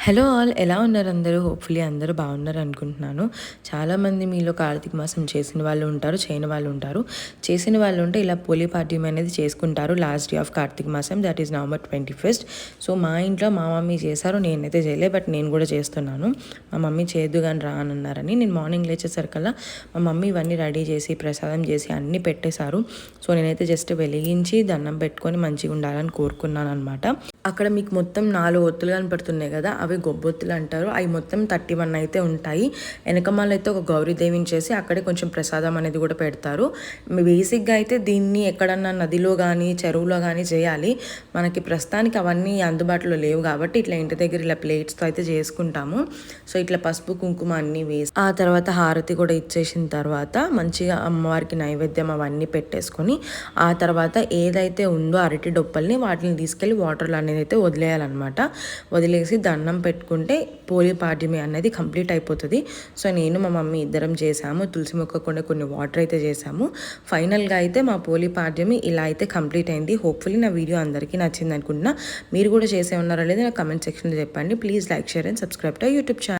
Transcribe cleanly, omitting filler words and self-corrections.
Hello all, ఎలా ఉన్నారు అందరూ? హోప్ఫుల్లీ అందరూ బాగున్నారు అనుకుంటున్నాను. చాలామంది మీలో కార్తీక మాసం చేసిన వాళ్ళు ఉంటారు, చేయని వాళ్ళు ఉంటారు. చేసిన వాళ్ళు ఉంటే ఇలా పోలి పాడ్యం అనేది చేసుకుంటారు లాస్ట్ డే ఆఫ్ కార్తీక మాసం, that is November 21st. So మా ఇంట్లో మా మమ్మీ చేశారు, నేనైతే చేయలే, బట్ నేను కూడా చేస్తున్నాను. మా మమ్మీ చేయొద్దు కానీ రా అని అన్నారని నేను మార్నింగ్ లేచేసరికల్లా మా మమ్మీ ఇవన్నీ రెడీ చేసి ప్రసాదం చేసి అన్నీ పెట్టేశారు. సో నేనైతే జస్ట్ వెలిగించి దండం పెట్టుకొని మంచిగా ఉండాలని కోరుకున్నాను అనమాట. అక్కడ మీకు మొత్తం 4 ఒత్తులు కనపడుతున్నాయి కదా, అవి గొబ్బొత్తులు అంటారు. అవి మొత్తం 31 అయితే ఉంటాయి. వెనకమాల అయితే ఒక గౌరీదేవిని చేసి అక్కడే కొంచెం ప్రసాదం అనేది కూడా పెడతారు. బేసిక్గా అయితే దీన్ని ఎక్కడన్నా నదిలో కానీ చెరువులో కానీ చేయాలి. మనకి ప్రస్తుతానికి అవన్నీ అందుబాటులో లేవు కాబట్టి ఇట్లా ఇంటి దగ్గర ఇలా ప్లేట్స్తో అయితే చేసుకుంటాము. సో ఇట్లా పసుపు కుంకుమ అన్నీ వేసి ఆ తర్వాత హారతి కూడా ఇచ్చేసిన తర్వాత మంచిగా అమ్మవారికి నైవేద్యం అవన్నీ పెట్టేసుకొని ఆ తర్వాత ఏదైతే ఉందో అరటి డొప్పల్ని వాటిని తీసుకెళ్ళి వాటర్లో అనేది అయితే వదిలేయాలన్నమాట. వదిలేసి దండం పెట్టుకుంటే పోలి పాడ్యమి అనేది కంప్లీట్ అయిపోతుంది. సో నేను మా మమ్మీ ఇద్దరం చేసాము. తులసి మొక్కకుండా కొన్ని వాటర్ అయితే చేసాము. ఫైనల్గా అయితే మా పోలి పాడ్యమి ఇలా అయితే కంప్లీట్ అయింది. హోప్ఫుల్లీ నా వీడియో అందరికీ నచ్చింది అనుకుంటున్నా. మీరు కూడా చేసే ఉన్నారా లేదా నా కమెంట్ సెక్షన్లో చెప్పండి. Please like, share and subscribe to YouTube channel.